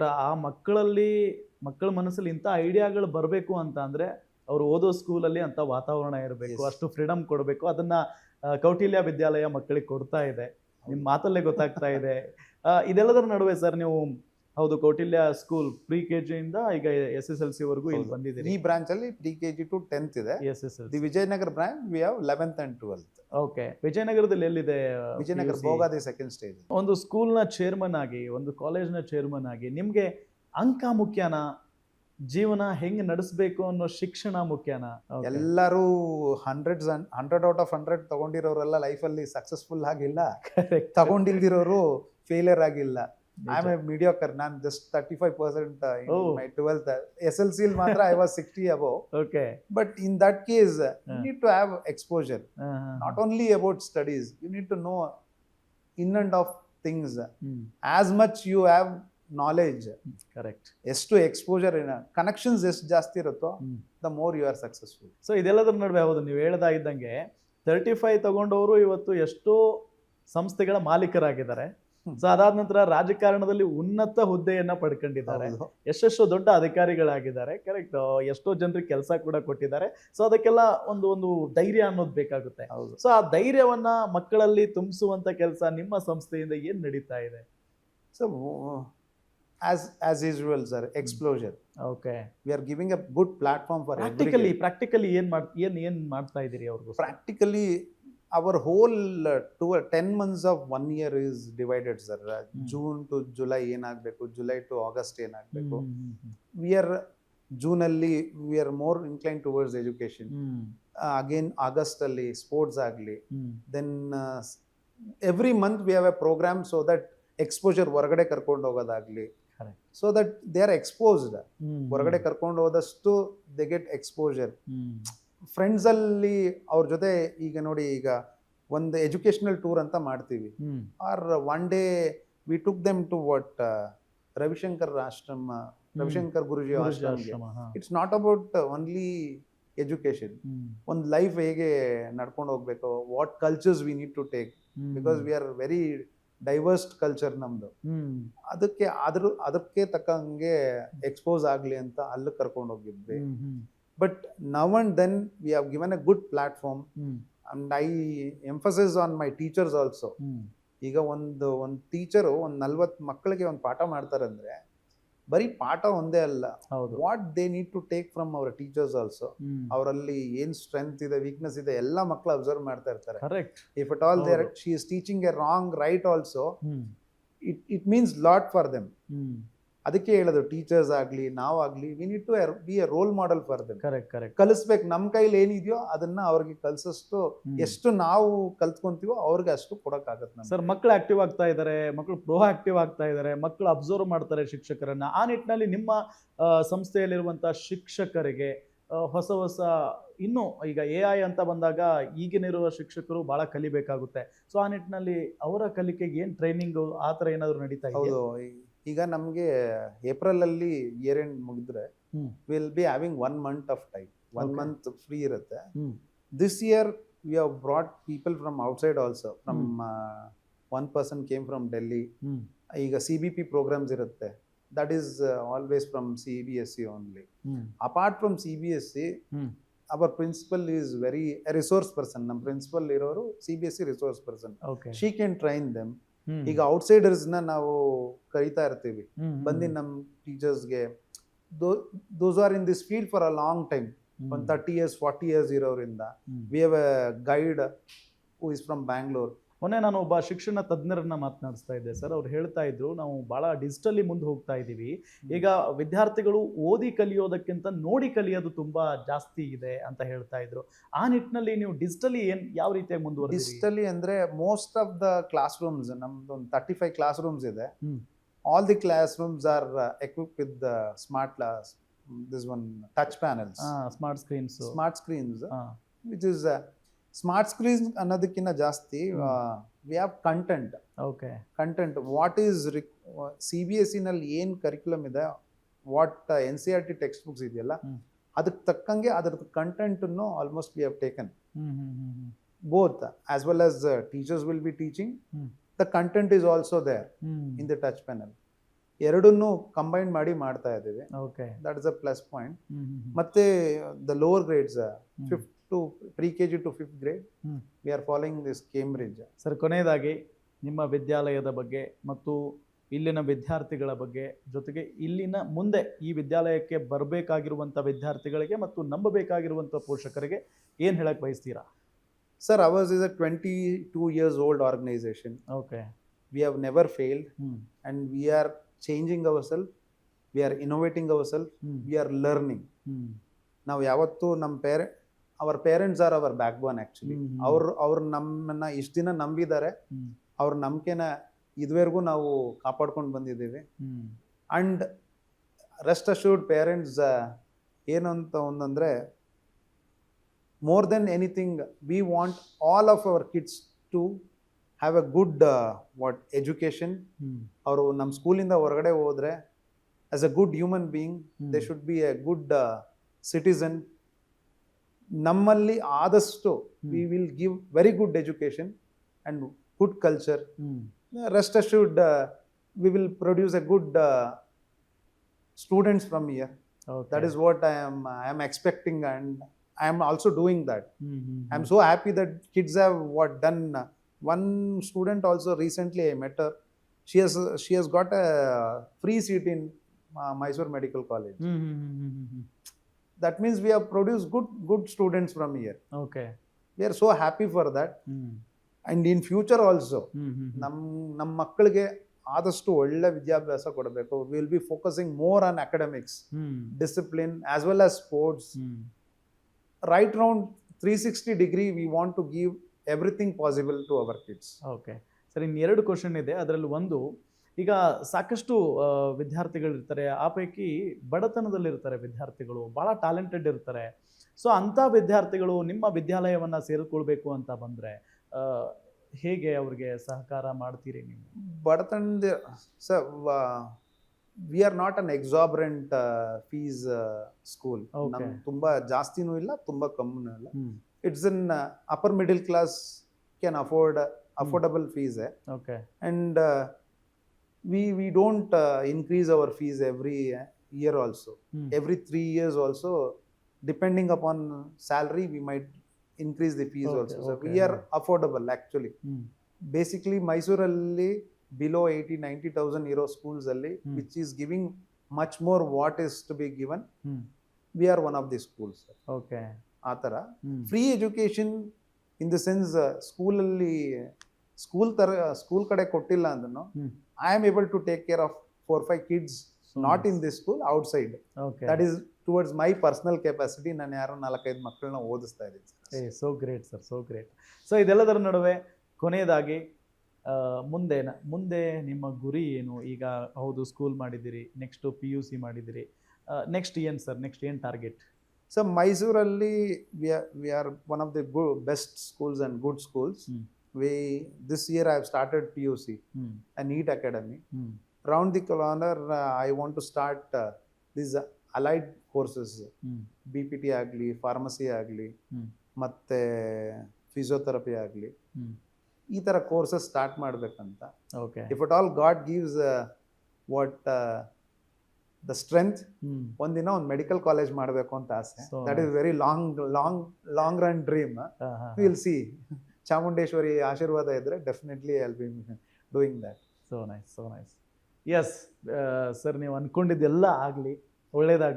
ಆ ಮಕ್ಕಳ ಮನಸ್ಸಲ್ಲಿ ಇಂಥ ಐಡಿಯಾಗಳು ಬರಬೇಕು ಅಂತ ಅಂದ್ರೆ ಅವ್ರು ಓದೋ ಸ್ಕೂಲಲ್ಲಿ ಅಂತ ವಾತಾವರಣ ಇರಬೇಕು, Yes. ಅಷ್ಟು ಫ್ರೀಡಮ್ ಕೊಡಬೇಕು. ಅದನ್ನ ಕೌಟಿಲ್ಯ ವಿದ್ಯಾಲಯ ಮಕ್ಕಳಿಗೆ ಕೊಡ್ತಾ ಇದೆ. ನಿಮ್ಮ ಮಾತಲ್ಲೇ ಗೊತ್ತಾಗ್ತಾ ಇದೆ. ಇದೆಲ್ಲದರ ನಡುವೆ ಸರ್ ನೀವು ಹೌದು ಕೌಟಿಲ್ಯ ಸ್ಕೂಲ್ ಪ್ರಿ ಕೆಜಿ ಇಂದ ಈಗ SSLC ವರೆಗೂ ಇಲ್ಲಿ ಹೌದು. ಬಂದಿದ್ದೀರಿ. ಈ ಬ್ರಾಂಚ್ ಅಲ್ಲಿ ಪ್ರಿ ಕೆಜಿ ಟು 10th ಇದೆ. The SSLC. Vijayanagar branch we have 11th and 12th. Okay. ವಿಜಯನಗರದಲ್ಲಿ ಎಲ್ಲಿದೆ? Vijayanagar PUC? Bhogadi second stage. ಒಂದು ಸ್ಕೂಲ್ನ ಚೇರ್ಮನ್ ಆಗಿ, ಒಂದು ಕಾಲೇಜ್ನ ಚೇರ್ಮನ್ ಆಗಿ ನಿಮ್ಗೆ ಅಂಕ ಮುಖ್ಯನಾ, ಜೀವನ ಹೆಂಗ್ ನಡೆಸಬೇಕು ಅನ್ನೋ ಶಿಕ್ಷಣ ಮುಖ್ಯನಾ? Okay. ಎಲ್ಲರೂ 100 ಔಟ್ ಆಫ್ 100 ತಗೊಂಡಿರೋರೆಲ್ಲ ಲೈಫ್ ಅಲ್ಲಿ ಸಕ್ಸಸ್ಫುಲ್ ಆಗಿಲ್ಲ, Correct. ತಗೊಂಡಿಲ್ದಿರೋರು ಫೇಲಿಯರ್ ಆಗಿಲ್ಲ. ಐ ಆಮ್ ನಿಜ. A mediocre. ನಾನು just 35% in Oh. my 12th. SLC ಅಲ್ಲಿ ಮಾತ್ರ I was 60 above. Okay. But in that case, you Yeah. need to have exposure. Not only about studies, you need to know in and of things. As much you have knowledge, correct. ಎಷ್ಟು exposure connections ಎಷ್ಟು ಜಾಸ್ತಿ ಇರುತ್ತೋ the more you are successful. So ಇದೆಲ್ಲದರ ನಡುವೆ ಹೌದು ನೀವು ಹೇಳ್ದಾಗಿದ್ದಂಗೆ 35 ತಗೊಂಡವರು ಇವತ್ತು ಎಷ್ಟೋ ಸಂಸ್ಥೆಗಳ ಮಾಲೀಕರಾಗಿದ್ದಾರೆ. ಸೊ ಅದಾದ ನಂತರ ರಾಜಕಾರಣದಲ್ಲಿ ಉನ್ನತ ಹುದ್ದೆಯನ್ನ ಪಡ್ಕೊಂಡಿದ್ದಾರೆ, ಎಷ್ಟೆಷ್ಟೋ ದೊಡ್ಡ ಅಧಿಕಾರಿಗಳಾಗಿದ್ದಾರೆ. ಕರೆಕ್ಟ್. ಎಷ್ಟೋ ಜನರಿಗೆ ಕೆಲಸ ಕೂಡ ಕೊಟ್ಟಿದ್ದಾರೆ. ಸೊ ಅದಕ್ಕೆಲ್ಲ ಒಂದು ಧೈರ್ಯ ಅನ್ನೋದು ಬೇಕಾಗುತ್ತೆ. ಹೌದು. ಸೊ ಆ ಧೈರ್ಯವನ್ನ ಮಕ್ಕಳಲ್ಲಿ ತುಂಬಿಸುವಂತ ಕೆಲಸ ನಿಮ್ಮ ಸಂಸ್ಥೆಯಿಂದ ಏನ್ ನಡೀತಾ ಇದೆ? So as usual sir, exposure. Okay. We are giving a good platform for practically ಏನ್ ಮಾಡ್ತಾ ಇದೀರಿ ಅವ್ರಿಗೂ? practically our whole 10 months of 1 year is divided sir. June to July ಏನಾಗಬೇಕು, July to August ಏನಾಗಬೇಕು. We are June ಅಲ್ಲಿ we are more inclined towards education. Again August ಅಲ್ಲಿ sports ಆಗಲಿ. Then every month we have a program so that exposure ಹೊರಗಡೆ ಕರ್ಕೊಂಡು ಹೋಗೋದಾಗ್ಲಿ, so that they are exposed. ಹೊರಗಡೆ ಕರ್ಕೊಂಡು ಹೋದಷ್ಟು ದೇ ಗೆಟ್ ಎಕ್ಸ್ಪೋಜರ್. ಫ್ರೆಂಡ್ಸ್ ಅಲ್ಲಿ ಅವ್ರ ಜೊತೆ ಈಗ ನೋಡಿ, ಈಗ ಒಂದು ಎಜುಕೇಶನಲ್ ಟೂರ್ ಅಂತ ಮಾಡ್ತೀವಿ, or one day we took them to what Ravishankar ashram, Ravishankar Guruji ಆಶ್ರಮ್ಗೆ. It's not about only education. ಒಂದು ಲೈಫ್ ಹೇಗೆ ನಡ್ಕೊಂಡು ಹೋಗ್ಬೇಕು, what cultures we need to take, because we are very diversed culture ನಮ್ದು. ಅದಕ್ಕೆ ತಕ್ಕಂಗೆ ಎಕ್ಸ್ಪೋಸ್ ಆಗ್ಲಿ ಅಂತ ಅಲ್ಲಿ ಕರ್ಕೊಂಡು ಹೋಗಿದ್ವಿ. But now and then we have given a good platform and I emphasis on my teachers also. ಈಗ ಒಂದು ಟೀಚರು 40 ಮಕ್ಕಳಿಗೆ ಒಂದು ಪಾಠ ಮಾಡ್ತಾರಂದ್ರೆ ಬರೀ ಪಾಠ ಒಂದೇ ಅಲ್ಲ, what they need to take from our teachers also. ಅವರಲ್ಲಿ ಏನ್ ಸ್ಟ್ರೆಂತ್ ಇದೆ, ವೀಕ್ನೆಸ್ ಇದೆ, ಎಲ್ಲ ಮಕ್ಕಳು ಅಬ್ಸರ್ವ್ ಮಾಡ್ತಾ ಇರ್ತಾರೆ. If at all there she is teaching a wrong right also, it means lot for them. ಅದಕ್ಕೆ ಹೇಳೋದು, ಟೀಚರ್ಸ್ ಆಗ್ಲಿ ನಾವಾಗ್ಲಿ we need to be a role model for them. ಕಲಿಸ್ಬೇಕು. ನಮ್ಮ ಕೈಲಿ ಏನಿದೆಯೋ ಅದನ್ನ ಅವ್ರಿಗೆ ಕಲ್ಸಷ್ಟು, ಎಷ್ಟು ನಾವು ಕಲ್ತ್ಕೊಂತೀವೋ ಅವ್ರಿಗೆ ಅಷ್ಟು ಕೊಡಕ್ಕಾಗತ್ತೆ. ಸರ್, ಮಕ್ಕಳು ಆಕ್ಟಿವ್ ಆಗ್ತಾ ಇದ್ದಾರೆ, ಮಕ್ಕಳು ಪ್ರೋ ಆಕ್ಟಿವ್ ಆಗ್ತಾ ಇದ್ದಾರೆ, ಮಕ್ಕಳು ಅಬ್ಸರ್ವ್ ಮಾಡ್ತಾರೆ ಶಿಕ್ಷಕರನ್ನ. ಆ ನಿಟ್ಟಿನಲ್ಲಿ ನಿಮ್ಮ ಸಂಸ್ಥೆಯಲ್ಲಿರುವಂತಹ ಶಿಕ್ಷಕರಿಗೆ ಹೊಸ ಇನ್ನು ಈಗ AI ಅಂತ ಬಂದಾಗ ಈಗಿನಿರುವ ಶಿಕ್ಷಕರು ಬಹಳ ಕಲಿಬೇಕಾಗುತ್ತೆ. ಸೊ ಆ ನಿಟ್ಟಿನಲ್ಲಿ ಅವರ ಕಲಿಕೆಗೆ ಏನ್ ಟ್ರೈನಿಂಗ್ ಆ ತರ ಏನಾದ್ರು ನಡೀತಾ ಇದೆ? ಹೌದು. ಈಗ ನಮ್ಗೆ ಏಪ್ರಿಲ್ ಅಲ್ಲಿ ಇಯರ್ ಎಂಡ್ ಮುಗಿದ್ರೆ will be having 1 month off time, 1 month free ಇರುತ್ತೆ. This year we have brought people from outside also. From 1 person came from Delhi. ಈಗ CBP ಪ್ರೋಗ್ರಾಮ್ಸ್ ಇರುತ್ತೆ, that is always from CBSE only. Apart from CBSE, our principal is very resource person. ನಮ್ಮ principal ಇರೋರು CBSE resource person. She can train them. ಈಗ outsiders ನ ನಾವು ಕರಿತಾ ಇರ್ತೀವಿ, ಬಂದು ನಮ್ಮ ಟೀಚರ್ಸ್ಗೆ, those are in this field for a long time, ಒಂದು 30 years 40 years ಇರೋರಿಂದ. We have a guide who is from Bangalore. ಮೊನ್ನೆ ನಾನು ಒಬ್ಬ ಶಿಕ್ಷಣ ತಜ್ಞರನ್ನ ಮಾತನಾಡಿಸ್ತಾ ಇದ್ದೆ ಸರ್. ಅವ್ರು ಹೇಳ್ತಾ ಇದ್ರು, ನಾವು ಬಹಳ ಡಿಜಿಟಲಿ ಮುಂದೆ ಹೋಗ್ತಾ ಇದ್ದೀವಿ. ಈಗ ವಿದ್ಯಾರ್ಥಿಗಳು ಓದಿ ಕಲಿಯೋದಕ್ಕಿಂತ ನೋಡಿ ಕಲಿಯೋದು ತುಂಬಾ ಜಾಸ್ತಿ ಇದೆ ಅಂತ ಹೇಳ್ತಾ ಇದ್ರು. ಆ ನಿಟ್ಟಿನಲ್ಲಿ ನೀವು ಡಿಜಿಟಲಿ ಯಾವ ರೀತಿಯಾಗಿ ಮುಂದುವರೆದಿದ್ದೀರಿ? ಡಿಜಿಟಲಿ ಅಂದ್ರೆ most of the class rooms, ನಮ್ದು ಒಂದು 35 ಕ್ಲಾಸ್ ರೂಮ್ಸ್ ಇದೆ. All the class rooms R equipped with smart class, this one touch panels, smart screens, which is smart screen ಅನ್ನೋದಕ್ಕಿಂತ ಜಾಸ್ತಿ we have content. What is CBSE ನಲ್ಲಿ ಏನ್ curriculum ಇದೆ, what NCERT text books ಇದೆಯಲ್ಲ, ಅದಕ್ಕೆ ತಕ್ಕಂಗೆ ಅದರ content almost we have taken. Both as well as teachers will be teaching, the content is also there in the touch panel. ಎರಡನ್ನೂ combine ಮಾಡಿ ಮಾಡ್ತಾ ಇದ್ದೀವಿ. Okay. That is a plus point. ಮತ್ತೆ the lower grades fifth to pre KG to fifth grade we are following this Cambridge. Sir, ಕೊನೆಯದಾಗಿ ನಿಮ್ಮ ವಿದ್ಯಾಲಯದ ಬಗ್ಗೆ ಮತ್ತು ಇಲ್ಲಿನ ವಿದ್ಯಾರ್ಥಿಗಳ ಬಗ್ಗೆ, ಜೊತೆಗೆ ಇಲ್ಲಿನ ಮುಂದೆ ಈ ವಿದ್ಯಾಲಯಕ್ಕೆ ಬರಬೇಕಾಗಿರುವಂಥ ವಿದ್ಯಾರ್ಥಿಗಳಿಗೆ ಮತ್ತು ನಂಬಬೇಕಾಗಿರುವಂಥ ಪೋಷಕರಿಗೆ ಏನು ಹೇಳಕ್ಕೆ ಬಯಸ್ತೀರಾ? Sir, ours is a 22 years old organization. Okay. We have never failed and we are changing ourselves. We are innovating ourselves. We are learning. ನಾವು ಯಾವತ್ತೂ ನಮ್ಮ our parents are our backbone actually. ಅವ್ರು ನಮ್ಮನ್ನ ಇಷ್ಟು ದಿನ ನಂಬಿದ್ದಾರೆ. ಅವ್ರ ನಂಬಿಕೆನ ಇದುವರೆಗೂ ನಾವು ಕಾಪಾಡ್ಕೊಂಡು ಬಂದಿದ್ದೀವಿ. ಅಂಡ್ ರೆಸ್ಟ್ ಅಶ್ಯೂರ್ಡ್ ಪೇರೆಂಟ್ಸ್ ಏನು ಅಂತ ಒಂದಂದ್ರೆ, more than anything we want all of our kids to have a good education. ಅವರು ನಮ್ಮ ಸ್ಕೂಲಿಂದ ಹೊರಗಡೆ ಹೋದ್ರೆ as a good human being they should be a good citizen. ನಮ್ಮಲ್ಲಿ ಆದಷ್ಟು we will give very good education and good culture. Rest assured we will produce a good students from here. Okay. That is what I am expecting and I am also doing that. I am so happy that kids have done. One student also recently I met her. She has got a free seat in Mysore Medical College. That means we have produced good students from here. Okay. We are so happy for that. And in future also ನಮ್ಮ ಮಕ್ಕಳಿಗೆ ಆದಷ್ಟು ಒಳ್ಳೆ ವಿದ್ಯಾಭ್ಯಾಸ ಕೊಡಬೇಕು. We will be focusing more on academics, discipline as well as sports. Right round 360 degree we want to give everything possible to our kids. Okay sir, ಇನ್ನೆರಡು question ಇದೆ. ಅದರಲ್ಲಿ ಒಂದು, ಈಗ ಸಾಕಷ್ಟು ವಿದ್ಯಾರ್ಥಿಗಳಿರ್ತಾರೆ, ಆ ಪೈಕಿ ಬಡತನದಲ್ಲಿರ್ತಾರೆ ವಿದ್ಯಾರ್ಥಿಗಳು, ಭಾಳ ಟ್ಯಾಲೆಂಟೆಡ್ ಇರ್ತಾರೆ. ಸೊ ಅಂಥ ವಿದ್ಯಾರ್ಥಿಗಳು ನಿಮ್ಮ ವಿದ್ಯಾಲಯವನ್ನು ಸೇರಿಕೊಳ್ಬೇಕು ಅಂತ ಬಂದರೆ ಹೇಗೆ ಅವ್ರಿಗೆ ಸಹಕಾರ ಮಾಡ್ತೀರಿ ನೀವು? ಬಡತನದ sir, we are not an exorbitant fees school. ನಮ್ಗೆ ತುಂಬಾ ಜಾಸ್ತಿನೂ ಇಲ್ಲ, ತುಂಬಾ ಕಮ್ಮಿನೂ ಇಲ್ಲ. It's an upper middle class can affordable fees. Okay. And we don't increase our fees every year also. Every 3 years also, depending upon salary we might increase the fees also. So we are affordable actually. Basically Mysore alli below 80,000-90,000 euro schools alli which is giving much more what is to be given. We are one of the schools. Okay. Atara free education in the sense school kade kottilla andano I am able to take care of 4-5 kids not in this school, outside. Okay. That is towards my personal capacity. ನಾನು ಯಾರು 4-5 ಮಕ್ಕಳನ್ನ ಓದಿಸ್ತಾ ಇದ್ದೀನಿ. So great sir, so great. So ಇದೆಲ್ಲದರ ನಡುವೆ ಕೊನೆಯದಾಗಿ ಮುಂದೆ ನಿಮ್ಮ ಗುರಿ ಏನು? ಈಗ ಹೌದು ಸ್ಕೂಲ್ ಮಾಡಿದ್ದೀರಿ, ನೆಕ್ಸ್ಟ್ PUC ಮಾಡಿದ್ದೀರಿ, ನೆಕ್ಸ್ಟ್ ಏನು ಸರ್? ನೆಕ್ಸ್ಟ್ ಏನು ಟಾರ್ಗೆಟ್? ಸೊ ಮೈಸೂರಲ್ಲಿ we are one of the best schools and good schools. This year I have started PUC, a NEET academy. Round the corner I want to start these allied courses, BPT ಆಗಲಿ, pharmacy ಆಗಲಿ, ಮತ್ತೆ physiotherapy ಆಗಲಿ, ಈ ಥರ courses start ಮಾಡಬೇಕಂತ. Okay. If at all god gives the strength, ಒಂದಿನ ಒಂದು medical college ಮಾಡಬೇಕು ಅಂತ ಆಸೆ. That is very long run dream. Will see. Chamundeshwari ಆಶೀರ್ವಾದ ಇದ್ರೆ definitely I will be doing that. So nice, so nice. Yes sir, ನೀವು ಅಂದ್ಕೊಂಡಿದ್ದೆಲ್ಲ ಆಗಲಿ, ಒಳ್ಳೇದಾಗಲಿ.